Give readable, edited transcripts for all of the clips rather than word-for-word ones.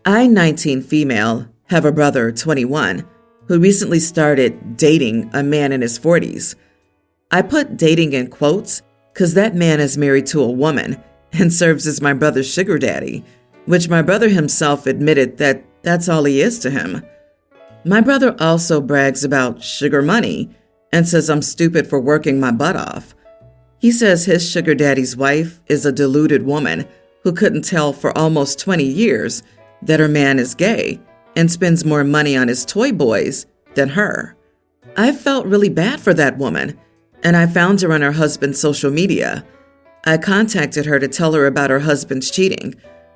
I, 19 female, have a brother, 21, who recently started dating a man in his 40s. I put dating in quotes because that man is married to a woman and serves as my brother's sugar daddy, which my brother himself admitted that that's all he is to him. My brother also brags about sugar money and says I'm stupid for working my butt off. He says his sugar daddy's wife is a deluded woman who couldn't tell for almost 20 years that her man is gay and spends more money on his toy boys than her. I felt really bad for that woman, and I found her on her husband's social media. I contacted her to tell her about her husband's cheating,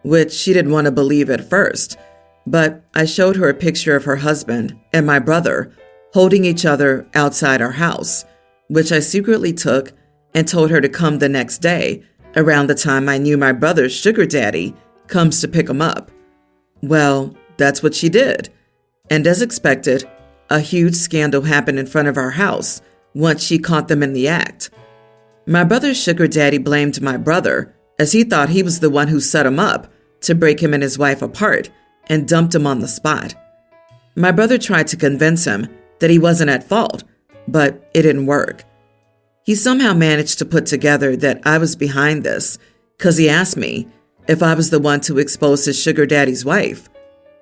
which she didn't want to believe at first, but I showed her a picture of her husband and my brother holding each other outside our house, which I secretly took and told her to come the next day around the time I knew my brother's sugar daddy comes to pick him up. Well, that's what she did. And as expected, a huge scandal happened in front of our house once she caught them in the act. My brother's sugar daddy blamed my brother as he thought he was the one who set him up to break him and his wife apart and dumped him on the spot. My brother tried to convince him that he wasn't at fault, but it didn't work. He somehow managed to put together that I was behind this because he asked me if I was the one to expose his sugar daddy's wife.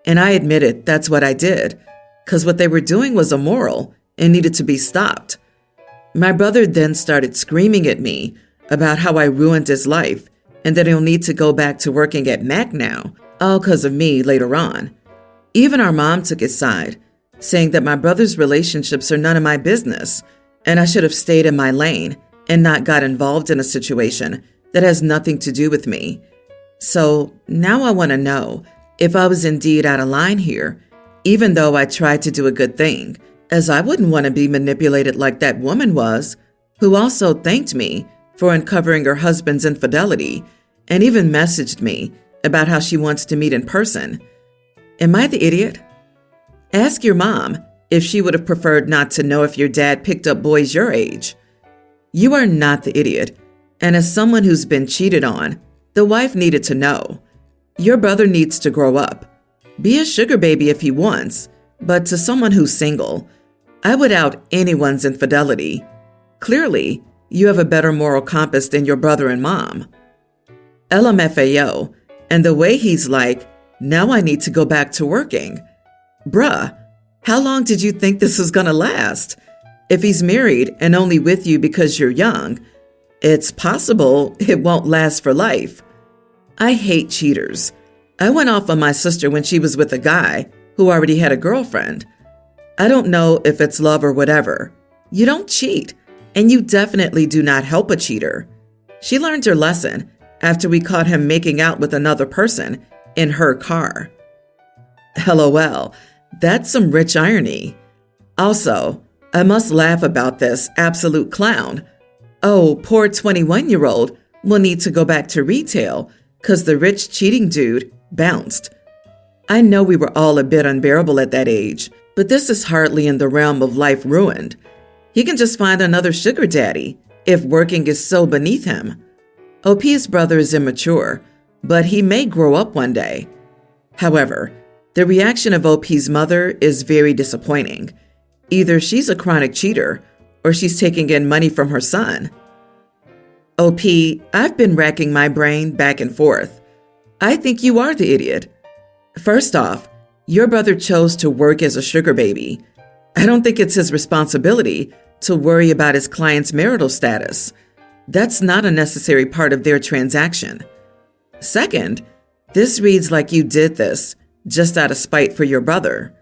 And I admitted that's what I did, because what they were doing was immoral and needed to be stopped. My brother then started screaming at me about how I ruined his life and that he'll need to go back to working at Mac now, all because of me later on. Even our mom took his side, saying that my brother's relationships are none of my business and I should have stayed in my lane and not got involved in a situation that has nothing to do with me. So now I want to know if I was indeed out of line here, even though I tried to do a good thing, as I wouldn't want to be manipulated like that woman was, who also thanked me for uncovering her husband's infidelity and even messaged me about how she wants to meet in person. Am I the idiot? Ask your mom if she would have preferred not to know if your dad picked up boys your age. You are not the idiot, and as someone who's been cheated on, the wife needed to know. Your brother needs to grow up. Be a sugar baby if he wants, but to someone who's single, I would out anyone's infidelity. Clearly, you have a better moral compass than your brother and mom. LMFAO, and the way he's like, now I need to go back to working. Bruh, how long did you think this was gonna last? If he's married and only with you because you're young, it's possible it won't last for life. I hate cheaters. I went off on my sister when she was with a guy who already had a girlfriend. I don't know if it's love or whatever. You don't cheat, and you definitely do not help a cheater. She learned her lesson after we caught him making out with another person in her car. LOL, that's some rich irony. Also, I must laugh about this absolute clown. Oh, poor 21-year-old will need to go back to retail because the rich cheating dude bounced. I know we were all a bit unbearable at that age, but this is hardly in the realm of life ruined. He can just find another sugar daddy if working is so beneath him. OP's brother is immature, but he may grow up one day. However, the reaction of OP's mother is very disappointing. Either she's a chronic cheater or she's taking in money from her son. OP, I've been racking my brain back and forth. I think you are the idiot. First off, your brother chose to work as a sugar baby. I don't think it's his responsibility to worry about his client's marital status. That's not a necessary part of their transaction. Second, this reads like you did this just out of spite for your brother.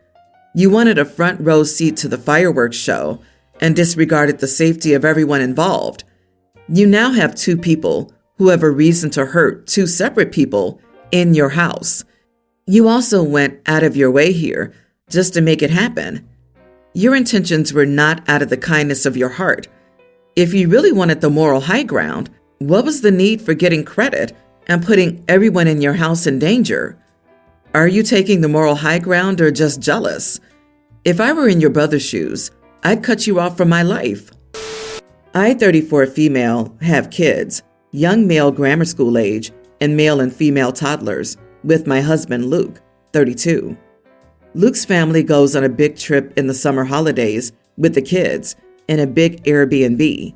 You wanted a front row seat to the fireworks show and disregarded the safety of everyone involved. You now have two people who have a reason to hurt two separate people in your house. You also went out of your way here just to make it happen. Your intentions were not out of the kindness of your heart. If you really wanted the moral high ground, what was the need for getting credit and putting everyone in your house in danger? Are you taking the moral high ground or just jealous? If I were in your brother's shoes, I'd cut you off from my life. I, 34 female, have kids, young male grammar school age, and male and female toddlers, with my husband, Luke. 32. Luke's family goes on a big trip in the summer holidays with the kids in a big Airbnb.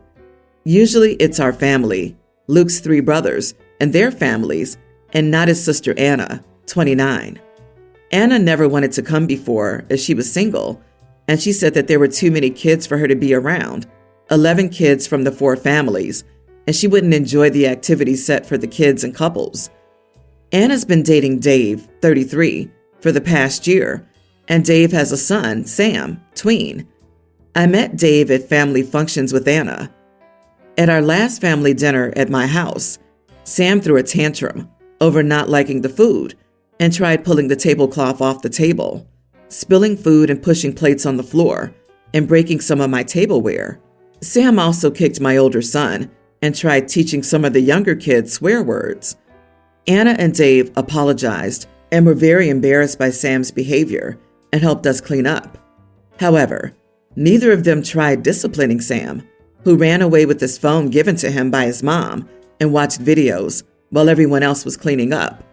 Usually it's our family, Luke's 3 brothers, and their families, and not his sister Anna, 29. Anna never wanted to come before as she was single, and she said that there were too many kids for her to be around, 11 kids from the 4 families, and she wouldn't enjoy the activities set for the kids and couples. Anna's been dating Dave, 33, for the past year, and Dave has a son, Sam, tween. I met Dave at family functions with Anna. At our last family dinner at my house, Sam threw a tantrum over not liking the food and tried pulling the tablecloth off the table, spilling food and pushing plates on the floor, and breaking some of my tableware. Sam also kicked my older son and tried teaching some of the younger kids swear words. Anna and Dave apologized and were very embarrassed by Sam's behavior and helped us clean up. However, neither of them tried disciplining Sam, who ran away with his phone given to him by his mom and watched videos while everyone else was cleaning up.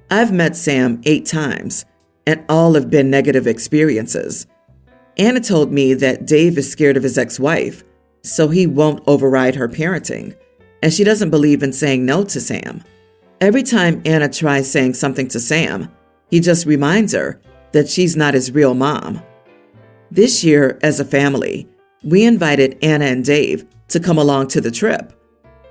I've met Sam 8 times, and all have been negative experiences. Anna told me that Dave is scared of his ex-wife, so he won't override her parenting, and she doesn't believe in saying no to Sam. Every time Anna tries saying something to Sam, he just reminds her that she's not his real mom. This year, as a family, we invited Anna and Dave to come along to the trip.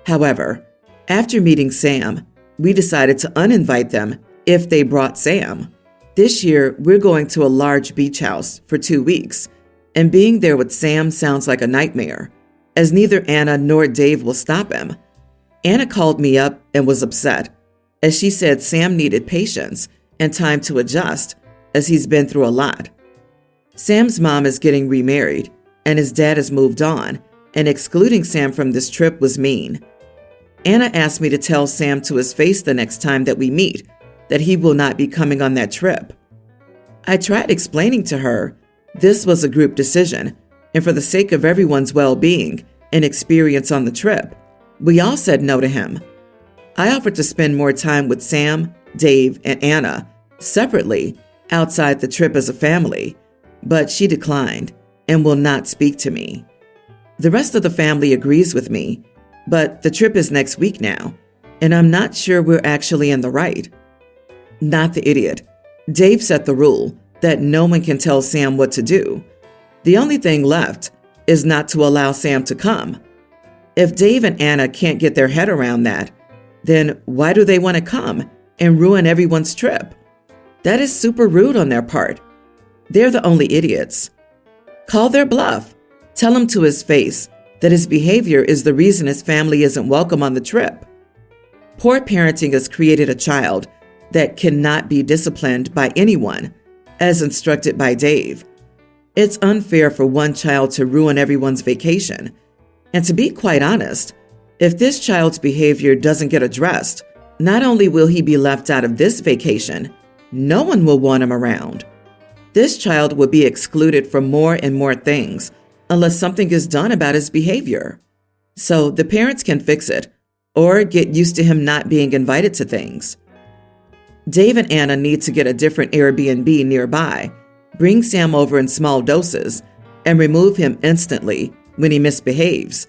However, after meeting Sam, we decided to uninvite them if they brought Sam. This year, we're going to a large beach house for 2 weeks, and being there with Sam sounds like a nightmare, as neither Anna nor Dave will stop him. Anna called me up and was upset, as she said Sam needed patience and time to adjust, as he's been through a lot. Sam's mom is getting remarried, and his dad has moved on, and excluding Sam from this trip was mean. Anna asked me to tell Sam to his face the next time that we meet that he will not be coming on that trip. I tried explaining to her this was a group decision, and for the sake of everyone's well-being and experience on the trip, we all said no to him. I offered to spend more time with Sam, Dave, and Anna separately outside the trip as a family, but she declined and will not speak to me. The rest of the family agrees with me, but the trip is next week now, and I'm not sure we're actually in the right. Not the idiot. Dave set the rule that no one can tell Sam what to do. The only thing left is not to allow Sam to come. If Dave and Anna can't get their head around that, then why do they want to come and ruin everyone's trip? That is super rude on their part. They're the only idiots. Call their bluff. Tell him to his face that his behavior is the reason his family isn't welcome on the trip. Poor parenting has created a child that cannot be disciplined by anyone, as instructed by Dave. It's unfair for one child to ruin everyone's vacation. And to be quite honest, if this child's behavior doesn't get addressed, not only will he be left out of this vacation, no one will want him around. This child will be excluded from more and more things unless something is done about his behavior. So the parents can fix it or get used to him not being invited to things. Dave and Anna need to get a different Airbnb nearby, bring Sam over in small doses, and remove him instantly when he misbehaves.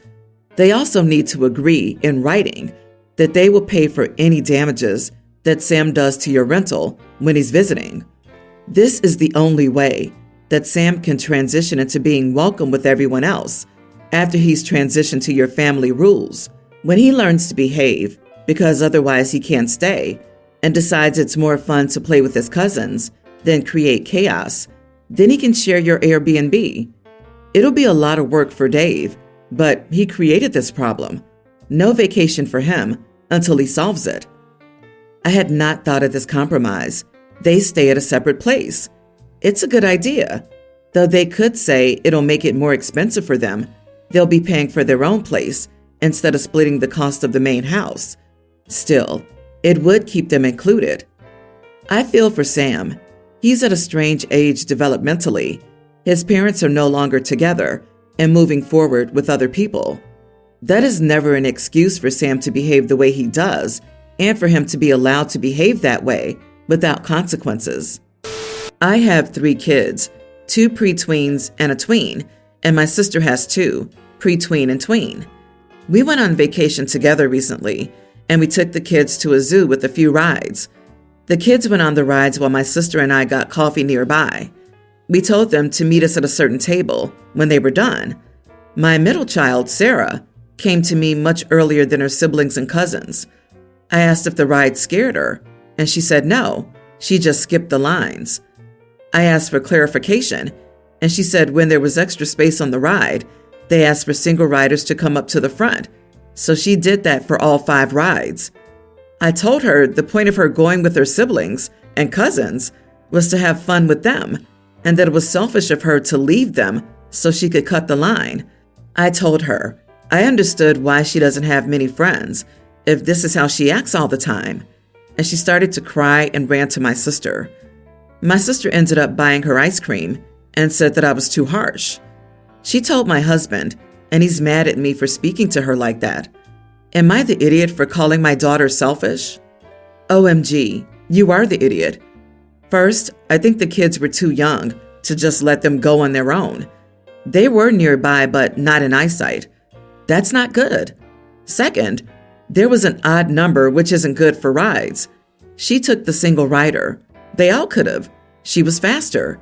They also need to agree in writing that they will pay for any damages that Sam does to your rental when he's visiting. This is the only way that Sam can transition into being welcome with everyone else after he's transitioned to your family rules. When he learns to behave, because otherwise he can't stay, and decides it's more fun to play with his cousins than create chaos, then he can share your Airbnb. It'll be a lot of work for Dave, but he created this problem. No vacation for him until he solves it. I had not thought of this compromise. They stay at a separate place. It's a good idea, though they could say it'll make it more expensive for them. They'll be paying for their own place instead of splitting the cost of the main house. Still, it would keep them included. I feel for Sam. He's at a strange age developmentally. His parents are no longer together and moving forward with other people. That is never an excuse for Sam to behave the way he does and for him to be allowed to behave that way without consequences. I have 3 kids, 2 pre-tweens and a tween, and my sister has 2, pre-tween and tween. We went on vacation together recently, and we took the kids to a zoo with a few rides. The kids went on the rides while my sister and I got coffee nearby. We told them to meet us at a certain table when they were done. My middle child, Sarah, came to me much earlier than her siblings and cousins. I asked if the ride scared her, and she said no, she just skipped the lines. I asked for clarification, and she said when there was extra space on the ride, they asked for single riders to come up to the front, so she did that for all 5 rides. I told her the point of her going with her siblings and cousins was to have fun with them, and that it was selfish of her to leave them so she could cut the line. I told her I understood why she doesn't have many friends if this is how she acts all the time, and she started to cry and ran to my sister. My sister ended up buying her ice cream and said that I was too harsh. She told my husband, and he's mad at me for speaking to her like that. Am I the idiot for calling my daughter selfish? OMG, you are the idiot. First, I think the kids were too young to just let them go on their own. They were nearby, but not in eyesight. That's not good. Second, there was an odd number, which isn't good for rides. She took the single rider. They all could have. She was faster.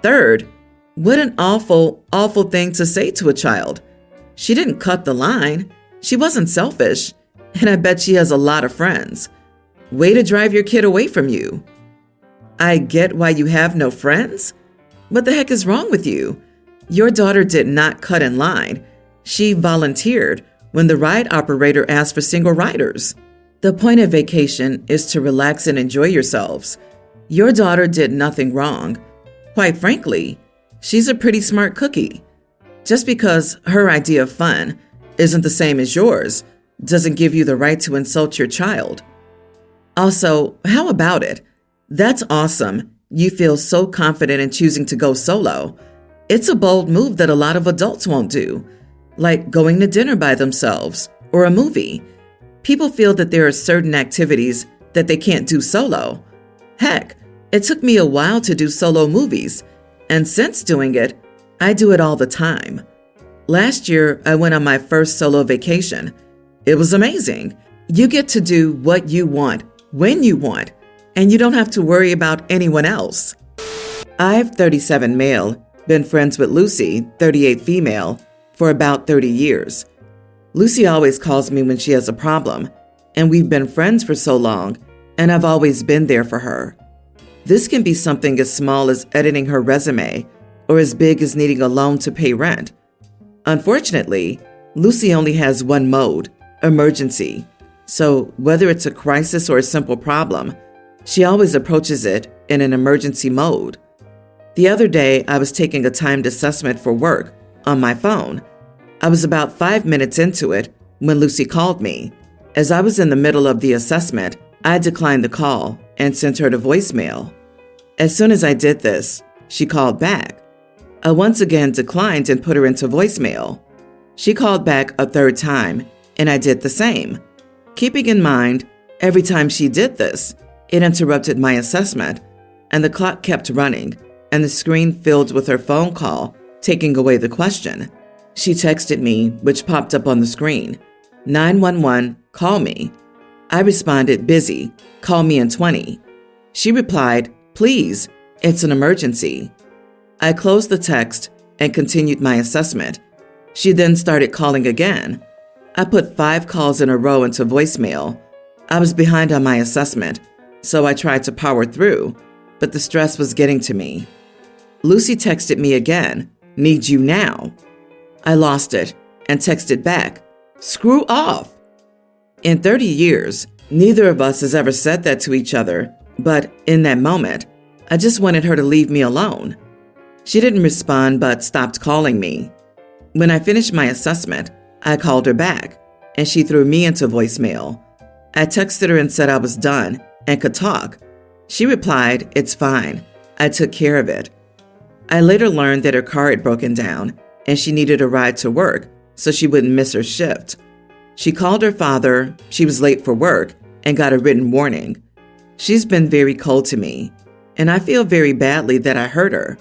Third, what an awful, awful thing to say to a child. She didn't cut the line. She wasn't selfish. And I bet she has a lot of friends. Way to drive your kid away from you. I get why you have no friends. What the heck is wrong with you? Your daughter did not cut in line. She volunteered when the ride operator asked for single riders. The point of vacation is to relax and enjoy yourselves. Your daughter did nothing wrong. Quite frankly, she's a pretty smart cookie. Just because her idea of fun isn't the same as yours doesn't give you the right to insult your child. Also, how about it? That's awesome. You feel so confident in choosing to go solo. It's a bold move that a lot of adults won't do, like going to dinner by themselves or a movie. People feel that there are certain activities that they can't do solo. Heck, it took me a while to do solo movies, and since doing it, I do it all the time. Last year, I went on my first solo vacation. It was amazing. You get to do what you want, when you want, and you don't have to worry about anyone else. I've 37 male, been friends with Lucy, 38 female, for about 30 years. Lucy always calls me when she has a problem, and we've been friends for so long, and I've always been there for her. This can be something as small as editing her resume or as big as needing a loan to pay rent. Unfortunately, Lucy only has one mode, emergency. So whether it's a crisis or a simple problem, she always approaches it in an emergency mode. The other day, I was taking a timed assessment for work on my phone. I was about 5 minutes into it when Lucy called me. As I was in the middle of the assessment, I declined the call and sent her to voicemail. As soon as I did this, she called back. I once again declined and put her into voicemail. She called back a third time, and I did the same. Keeping in mind, every time she did this, it interrupted my assessment, and the clock kept running, and the screen filled with her phone call, taking away the question. She texted me, which popped up on the screen. 911, call me. I responded, busy, call me in 20. She replied, please, it's an emergency. I closed the text and continued my assessment. She then started calling again. I put 5 calls in a row into voicemail. I was behind on my assessment, so I tried to power through, but the stress was getting to me. Lucy texted me again, need you now. I lost it and texted back, screw off. In 30 years, neither of us has ever said that to each other, but in that moment, I just wanted her to leave me alone. She didn't respond but stopped calling me. When I finished my assessment, I called her back, and she threw me into voicemail. I texted her and said I was done and could talk. She replied, it's fine. I took care of it. I later learned that her car had broken down, and she needed a ride to work so she wouldn't miss her shift. She called her father, she was late for work, and got a written warning. She's been very cold to me, and I feel very badly that I hurt her.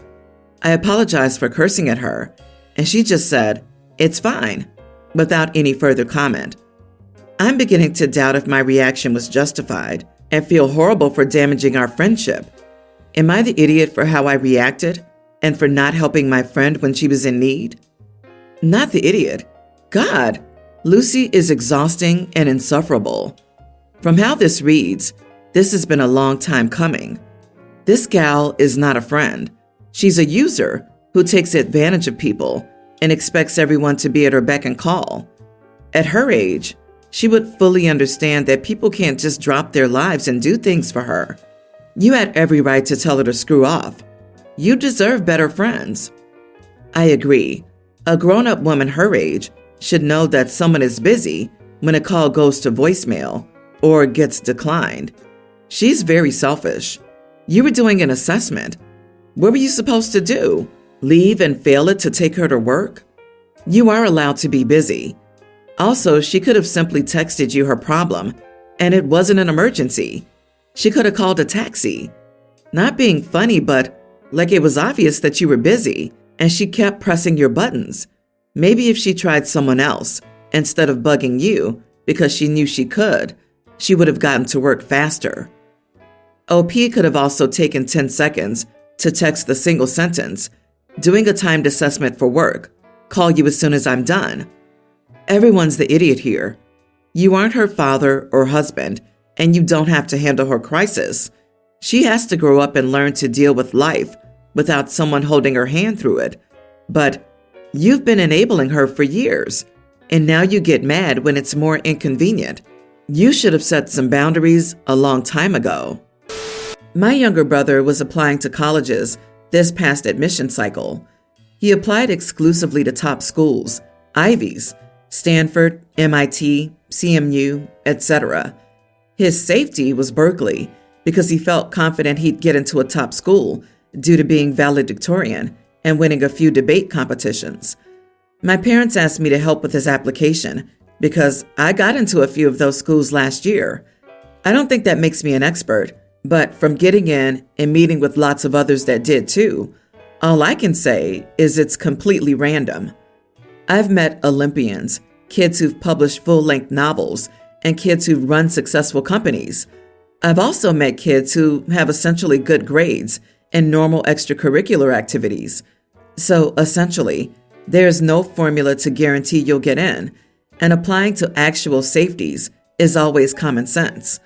I apologized for cursing at her, and she just said, "It's fine," without any further comment. I'm beginning to doubt if my reaction was justified and feel horrible for damaging our friendship. Am I the idiot for how I reacted and for not helping my friend when she was in need? Not the idiot. God, Lucy is exhausting and insufferable. From how this reads, this has been a long time coming. This gal is not a friend. She's a user who takes advantage of people and expects everyone to be at her beck and call. At her age, she would fully understand that people can't just drop their lives and do things for her. You had every right to tell her to screw off. You deserve better friends. I agree. A grown-up woman her age should know that someone is busy when a call goes to voicemail or gets declined. She's very selfish. You were doing an assessment. What were you supposed to do? Leave and fail it to take her to work? You are allowed to be busy. Also, she could have simply texted you her problem, and it wasn't an emergency. She could have called a taxi. Not being funny, but like it was obvious that you were busy, and she kept pressing your buttons. Maybe if she tried someone else, instead of bugging you because she knew she could, she would have gotten to work faster. OP could have also taken 10 seconds to text the single sentence, "Doing a timed assessment for work. Call you as soon as I'm done." Everyone's the idiot here. You aren't her father or husband, and you don't have to handle her crisis. She has to grow up and learn to deal with life without someone holding her hand through it. But you've been enabling her for years, and now you get mad when it's more inconvenient. You should have set some boundaries a long time ago. My younger brother was applying to colleges this past admission cycle. He applied exclusively to top schools, Ivies, Stanford, MIT, CMU, etc. His safety was Berkeley because he felt confident he'd get into a top school due to being valedictorian and winning a few debate competitions. My parents asked me to help with his application because I got into a few of those schools last year. I don't think that makes me an expert, but from getting in and meeting with lots of others that did too, all I can say is it's completely random. I've met Olympians, kids who've published full-length novels, and kids who've run successful companies. I've also met kids who have essentially good grades and normal extracurricular activities. So essentially, there's no formula to guarantee you'll get in, and applying to actual safeties is always common sense.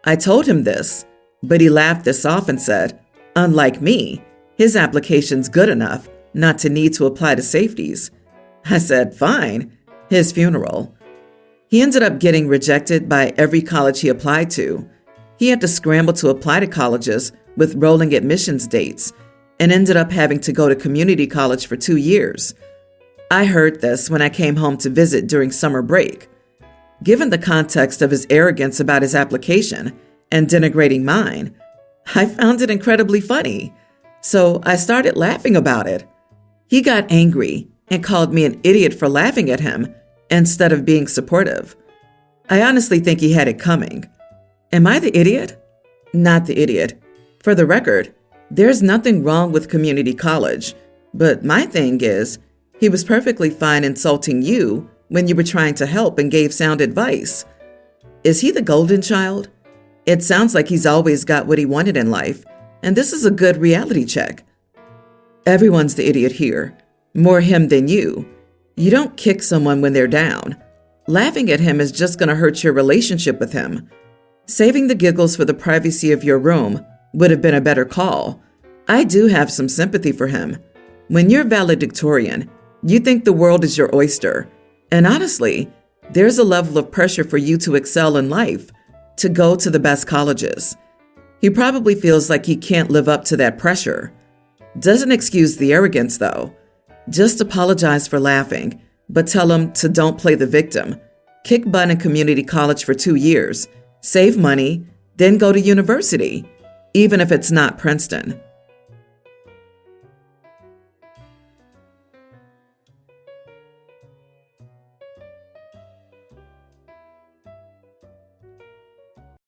I told him this, but he laughed this off and said, unlike me, his application's good enough not to need to apply to safeties. I said, fine, his funeral. He ended up getting rejected by every college he applied to. He had to scramble to apply to colleges with rolling admissions dates and ended up having to go to community college for 2 years. I heard this when I came home to visit during summer break. Given the context of his arrogance about his application and denigrating mine, I found it incredibly funny. So I started laughing about it. He got angry and called me an idiot for laughing at him instead of being supportive. I honestly think he had it coming. Am I the idiot? Not the idiot. For the record, there's nothing wrong with community college, but my thing is, he was perfectly fine insulting you when you were trying to help and gave sound advice. Is he the golden child? It sounds like he's always got what he wanted in life, and this is a good reality check. Everyone's the idiot here. More him than you. You don't kick someone when they're down. Laughing at him is just going to hurt your relationship with him. Saving the giggles for the privacy of your room would have been a better call. I do have some sympathy for him. When you're valedictorian, you think the world is your oyster. And honestly, there's a level of pressure for you to excel in life, to go to the best colleges. He probably feels like he can't live up to that pressure. Doesn't excuse the arrogance, though. Just apologize for laughing, but tell him to don't play the victim. Kick butt in community college for 2 years, save money, then go to university, even if it's not Princeton.